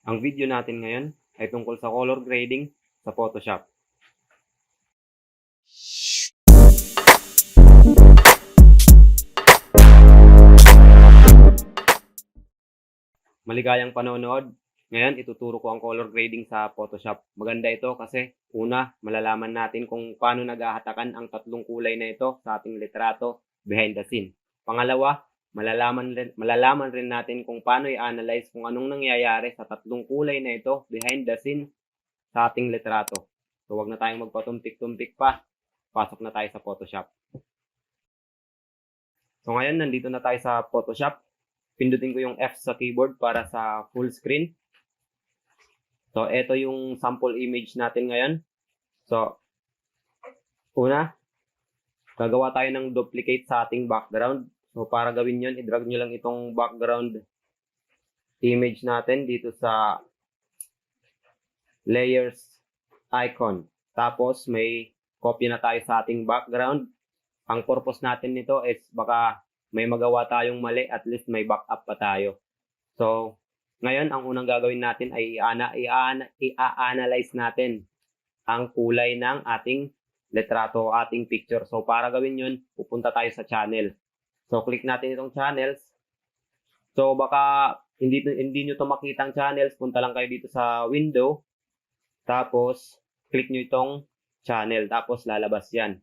Ang video natin ngayon ay tungkol sa color grading sa Photoshop. Maligayang panonood. Ngayon, ituturo ko ang color grading sa Photoshop. Maganda ito kasi una, malalaman natin kung paano naghahatakan ang tatlong kulay na ito sa ating litrato behind the scene. Pangalawa, malalaman rin natin kung paano i-analyze kung anong nangyayari sa tatlong kulay na ito behind the scene sa ating litrato. So, wag na tayong magpatumpik-tumpik pa. Pasok na tayo sa Photoshop. So, ngayon, nandito na tayo sa Photoshop. Pindutin ko yung F sa keyboard para sa full screen. So, ito yung sample image natin ngayon. So, una, gagawa tayo ng duplicate sa ating background. So, para gawin yun, i-drag nyo lang itong background image natin dito sa layers icon. Tapos, may copy na tayo sa ating background. Ang purpose natin nito is baka may magawa tayong mali, at least may backup pa tayo. So, ngayon, ang unang gagawin natin ay i-analyze natin ang kulay ng ating litrato, ating picture. So, para gawin yun, pupunta tayo sa channel. So, click natin itong channels. So, baka hindi nyo ito makita ang channels, punta lang kayo dito sa window. Tapos, click nyo itong channel. Tapos, lalabas yan.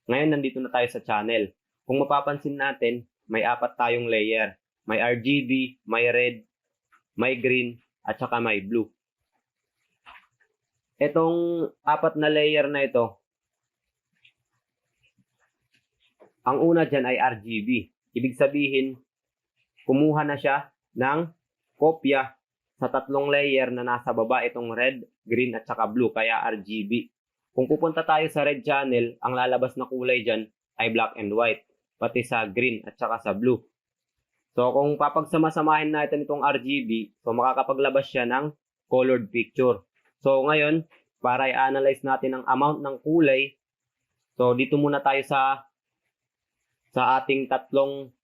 Ngayon, nandito na tayo sa channel. Kung mapapansin natin, may apat tayong layer. May RGB, may red, may green, at saka may blue. Itong apat na layer na ito, ang una dyan ay RGB. Ibig sabihin, kumuha na siya ng kopya sa tatlong layer na nasa baba, itong red, green, at saka blue, kaya RGB. Kung pupunta tayo sa red channel, ang lalabas na kulay dyan ay black and white, pati sa green at saka sa blue. So, kung papagsama-samahin natin itong RGB, so makakapaglabas siya ng colored picture. So, ngayon, para i-analyze natin ang amount ng kulay, so dito muna tayo sa ating tatlong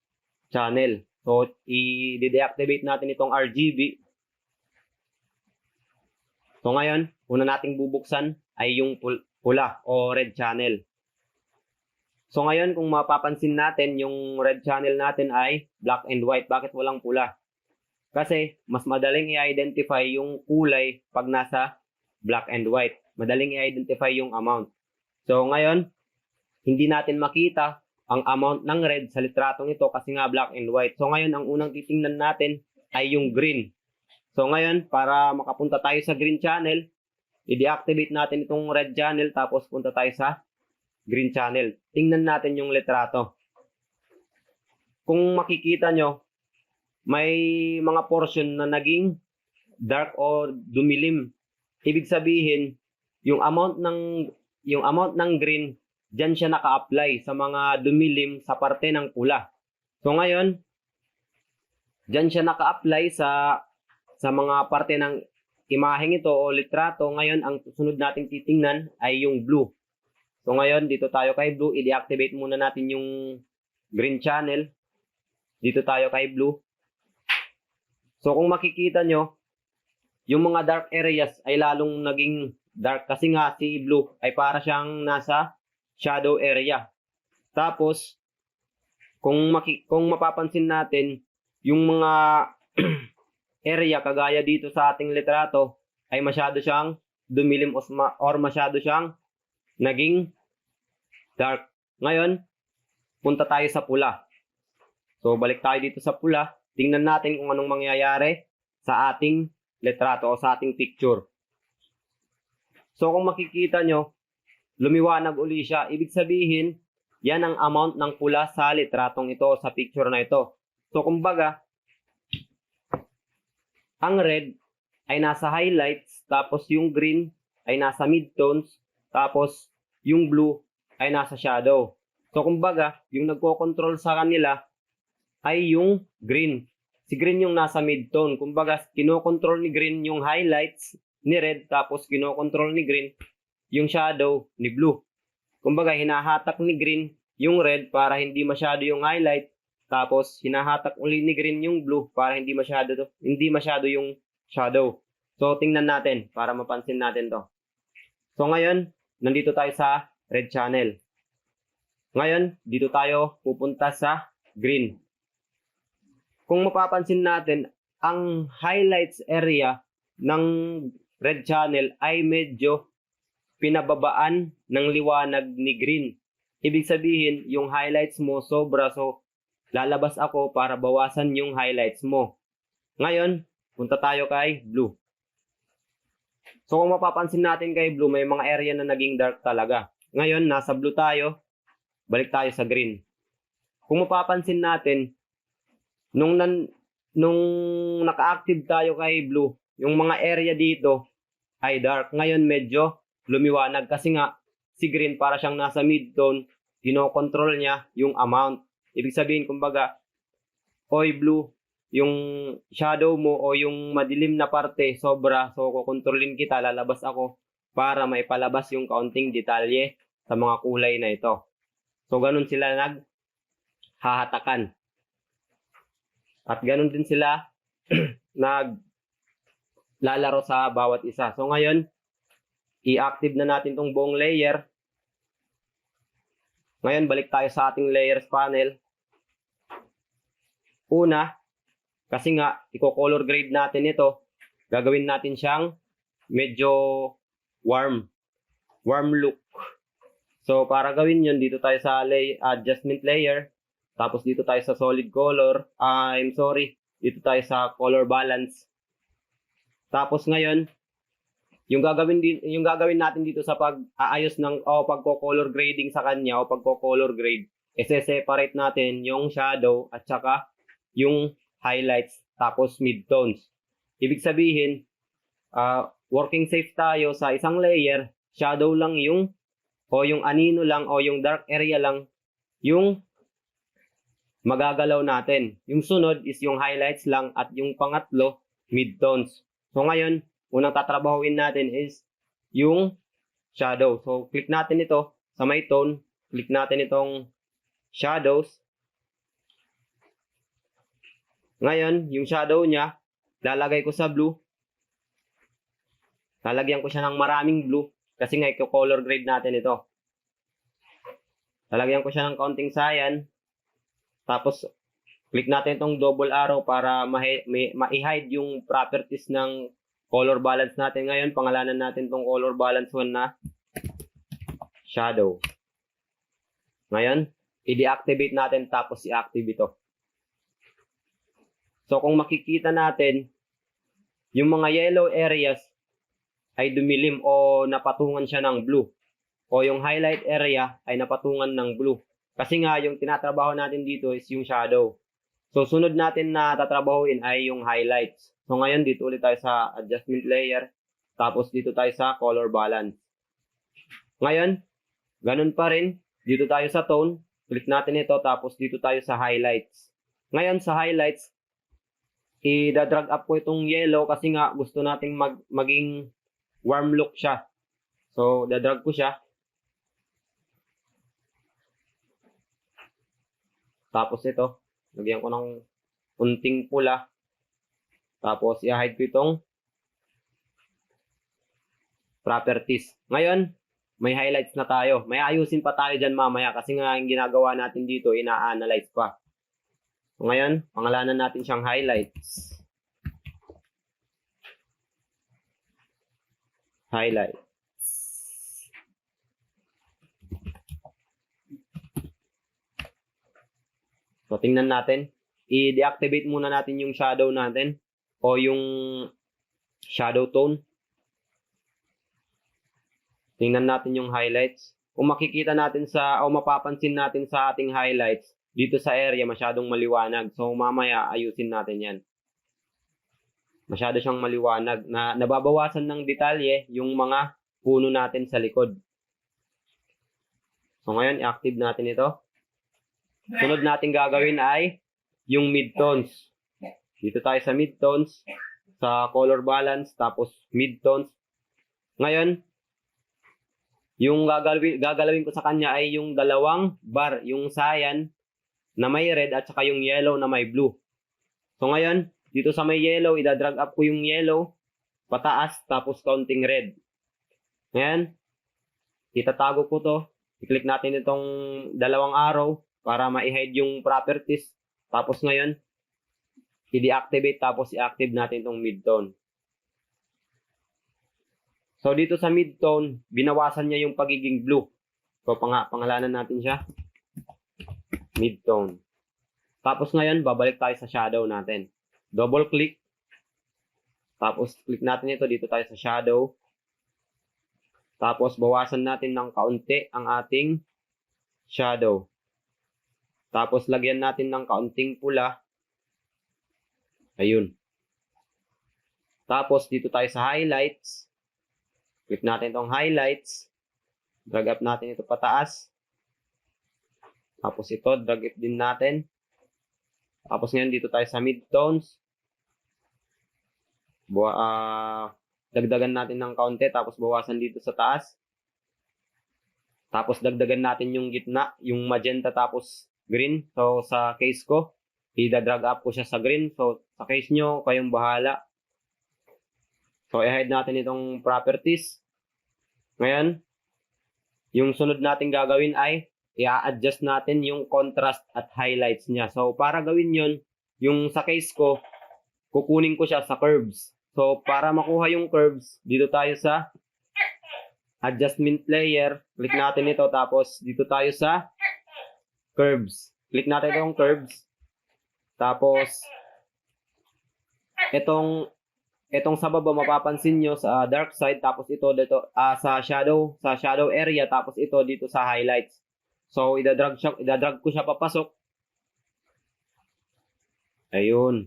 channel. So, i-deactivate natin itong RGB. So, ngayon, una nating bubuksan ay yung pula o red channel. So ngayon, kung mapapansin natin, yung red channel natin ay black and white. Bakit walang pula? Kasi mas madaling i-identify yung kulay pag nasa black and white. Madaling i-identify yung amount. So ngayon, hindi natin makita ang amount ng red sa litratong ito kasi nga black and white. So ngayon, ang unang titingnan natin ay yung green. So ngayon, para makapunta tayo sa green channel, i-deactivate natin itong red channel tapos punta tayo sa green channel. Tingnan natin yung litrato. Kung makikita nyo, may mga portion na naging dark o dumilim. Ibig sabihin, yung amount ng green, dyan siya naka-apply sa mga dumilim sa parte ng pula. So ngayon, dyan siya naka-apply sa mga parte ng imaheng ito o litrato. Ngayon, ang susunod nating titingnan ay yung blue. So ngayon, dito tayo kay blue. I-deactivate muna natin yung green channel. Dito tayo kay blue. So kung makikita nyo, yung mga dark areas ay lalong naging dark kasi nga si blue ay para siyang nasa shadow area. Tapos, kung mapapansin natin, yung mga area kagaya dito sa ating litrato ay masyado siyang dumilim or masyado siyang naging dark. Ngayon, punta tayo sa pula. So, balik tayo dito sa pula. Tingnan natin kung anong mangyayari sa ating litrato o sa ating picture. So, kung makikita nyo, lumiwanag uli siya. Ibig sabihin, yan ang amount ng pula sa litratong ito, sa picture na ito. So, kumbaga, ang red ay nasa highlights, tapos yung green ay nasa midtones, tapos yung blue ay nasa shadow. So, kumbaga, yung nagko-control sa kanila ay yung green. Si green yung nasa midtone. Kumbaga, kino-control ni green yung highlights ni red, tapos kino-control ni green yung shadow ni blue. Kumbaga, hinahatak ni green yung red para hindi masyado yung highlight, tapos hinahatak uli ni green yung blue para hindi masyado yung shadow. So, tingnan natin para mapansin natin to. So, ngayon, nandito tayo sa red channel. Ngayon, dito tayo pupunta sa green. Kung mapapansin natin, ang highlights area ng red channel ay medyo pinababaan ng liwanag ni green. Ibig sabihin, yung highlights mo sobra, so lalabas ako para bawasan yung highlights mo. Ngayon, punta tayo kay blue. So kung mapapansin natin kay blue, may mga area na naging dark talaga. Ngayon, nasa blue tayo, balik tayo sa green. Kung mapapansin natin, nung naka-active tayo kay blue, yung mga area dito ay dark. Ngayon medyo lumiwanag kasi nga si green para siyang nasa mid-tone, kinokontrol niya yung amount. Ibig sabihin, kumbaga, oy blue, yung shadow mo o yung madilim na parte sobra, so kukontrolin kita, lalabas ako para maipalabas yung kaunting detalye sa mga kulay na ito. So ganun sila naghahatakan. At ganun din sila naglalaro sa bawat isa. So ngayon, i-active na natin tong buong layer. Ngayon, balik tayo sa ating layers panel. Una, kasi nga, i-color grade natin ito. Gagawin natin siyang medyo warm look. So, para gawin yun, dito tayo sa adjustment layer. Tapos dito tayo sa solid color. Dito tayo sa color balance. Tapos ngayon, yung gagawin natin dito sa pag-aayos ng pagko-color grading sa kanya o pagko-color grade, i-separate natin yung shadow at saka yung highlights tapos midtones. Ibig sabihin, working safe tayo sa isang layer, shadow lang yung anino lang o yung dark area lang yung magagalaw natin. Yung sunod is yung highlights lang at yung pangatlo, midtones. So ngayon, unang tatrabahuin natin is yung shadow. So click natin ito sa may tone, click natin itong shadows. Ngayon, yung shadow niya, lalagay ko sa blue. Lalagyan ko siya ng maraming blue kasi nga i-color grade natin ito. Lalagyan ko siya ng kaunting cyan. Tapos, click natin itong double arrow para ma-hide yung properties ng color balance natin. Ngayon, pangalanan natin itong color balance 1 na shadow. Ngayon, i-deactivate natin tapos i-active ito. So, kung makikita natin, yung mga yellow areas ay dumilim o napatungan siya ng blue. O yung highlight area ay napatungan ng blue. Kasi nga, yung tinatrabaho natin dito is yung shadow. So, sunod natin na tatrabahuin ay yung highlights. So, ngayon, dito ulit tayo sa adjustment layer. Tapos, dito tayo sa color balance. Ngayon, ganun pa rin. Dito tayo sa tone. Click natin ito. Tapos, dito tayo sa highlights. Ngayon, sa highlights, i-drag up ko itong yellow kasi nga gusto nating maging warm look siya. So, dadrag ko siya. Tapos ito, lagyan ko ng unting pula. Tapos, i-hide ko itong properties. Ngayon, may highlights na tayo. May ayusin pa tayo dyan mamaya kasi nga yung ginagawa natin dito, ina-analyze pa. So, ngayon, pangalanan natin siyang highlights. Highlights. So, tingnan natin. I-deactivate muna natin yung shadow natin o yung shadow tone. Tingnan natin yung highlights. Kung makikita natin o mapapansin natin sa ating highlights, dito sa area masyadong maliwanag. So, mamaya ayusin natin yan. Masyado siyang maliwanag. Nababawasan ng detalye yung mga puno natin sa likod. So, ngayon, i-active natin ito. Sunod natin gagawin ay yung midtones. Dito tayo sa midtones, sa color balance, tapos midtones. Ngayon, yung gagalawin ko sa kanya ay yung dalawang bar, yung cyan na may red at saka yung yellow na may blue. So ngayon, dito sa may yellow, ida-drag up ko yung yellow pataas, tapos counting red. Ngayon, itatago ko to. I-click natin itong dalawang arrow para ma-hide yung properties. Tapos ngayon, i-deactivate tapos i-active natin itong midtone. So dito sa midtone, binawasan niya yung pagiging blue. So pangalanan natin siya. Midtone. Tapos ngayon, babalik tayo sa shadow natin. Double click. Tapos click natin ito, dito tayo sa shadow. Tapos bawasan natin ng kaunti ang ating shadow. Tapos lagyan natin ng kaunting pula. Ayun. Tapos dito tayo sa highlights. Click natin itong highlights. Drag up natin ito pataas. Tapos ito, drag up din natin. Tapos ngayon dito tayo sa midtones. Dagdagan natin ng kaunti, tapos bawasan dito sa taas. Tapos dagdagan natin yung gitna, yung magenta tapos green. So sa case ko, i-drag up ko siya sa green. So sa case nyo, kayong bahala. So i-hide natin itong properties. Ngayon, yung sunod natin gagawin ay i-adjust natin yung contrast at highlights niya. So para gawin yon, yung sa case ko, kukunin ko siya sa curves. So, para makuha yung curves, dito tayo sa adjustment layer. Click natin ito. Tapos, dito tayo sa curves. Click natin itong curves. Tapos, itong sa baba, mapapansin nyo sa dark side. Tapos, ito dito, sa shadow area. Tapos, ito dito sa highlights. So, idadrag ko siya papasok. Ayun.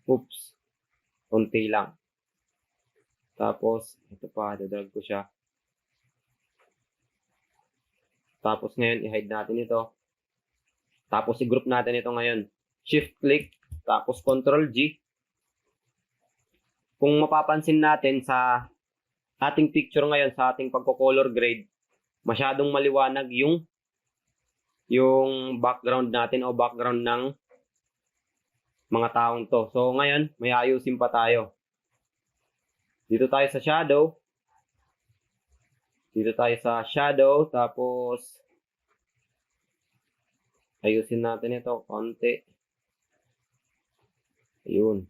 Oops. Kunti lang. Tapos, ito pa, dadrag ko siya. Tapos ngayon, i-hide natin ito. Tapos, i-group natin ito ngayon. Shift-click, tapos Ctrl-G. Kung mapapansin natin sa ating picture ngayon, sa ating pagko-color grade, masyadong maliwanag yung background natin o background ng mga taong to. So, ngayon, may ayusin pa tayo. Dito tayo sa shadow. Dito tayo sa shadow. Tapos, ayusin natin ito. Konti. Ayun.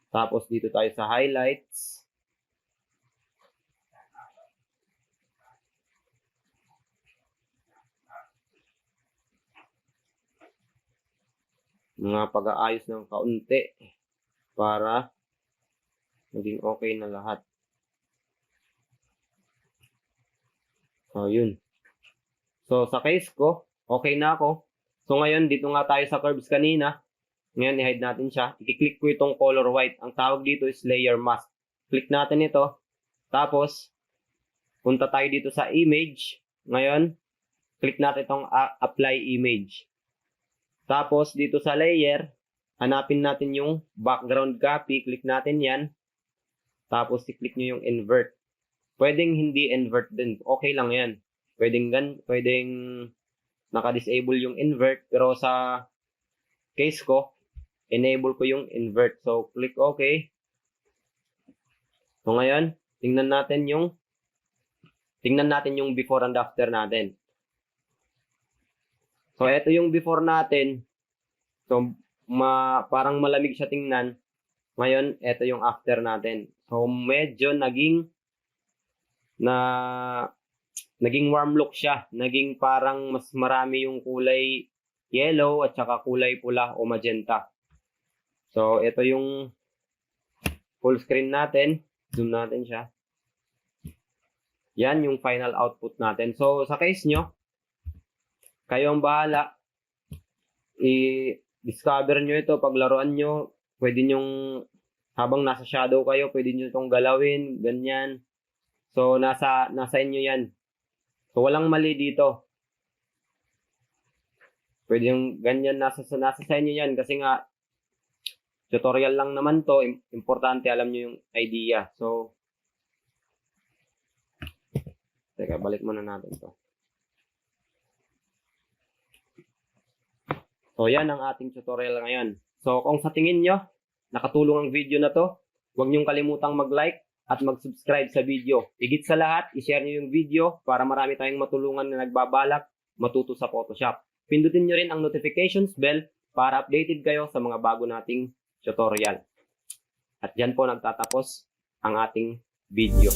Tapos, dito tayo sa highlights. Mga pag-aayos ng kaunti para maging okay na lahat. So, yun. So, sa case ko, okay na ako. So, ngayon, dito nga tayo sa curves kanina. Ngayon, i-hide natin siya. I-click ko itong color white. Ang tawag dito is layer mask. Click natin ito. Tapos, punta tayo dito sa image. Ngayon, click natin itong apply image. Tapos, dito sa layer, hanapin natin yung background copy. Click natin yan. Tapos, i-click nyo yung invert. Pwedeng hindi invert din. Okay lang yan. Pwedeng naka-disable yung invert. Pero sa case ko, enable ko yung invert. So, click OK. So, ngayon, tingnan natin yung before and after natin. So, ito yung before natin. So, parang malamig siya tingnan. Ngayon, ito yung after natin. So, medyo naging warm look siya. Naging parang mas marami yung kulay yellow at saka kulay pula o magenta. So, ito yung full screen natin. Zoom natin siya. Yan yung final output natin. So, sa case nyo, kayo ang bahala. I-discover nyo ito, paglaruan nyo. Pwede nyong, habang nasa shadow kayo, pwede nyo itong galawin, ganyan. So, nasa inyo yan. So, walang mali dito. Pwede yung ganyan, nasa sa inyo yan. Kasi nga, tutorial lang naman to. Importante, alam nyo yung idea. So, teka, balik muna natin to. So yan ang ating tutorial ngayon. So kung sa tingin nyo, nakatulong ang video na to, huwag nyong kalimutang mag-like at mag-subscribe sa video. Higit sa lahat, i-share nyo yung video para marami tayong matulungan na nagbabalak matuto sa Photoshop. Pindutin nyo rin ang notifications bell para updated kayo sa mga bago nating tutorial. At dyan po nagtatapos ang ating video.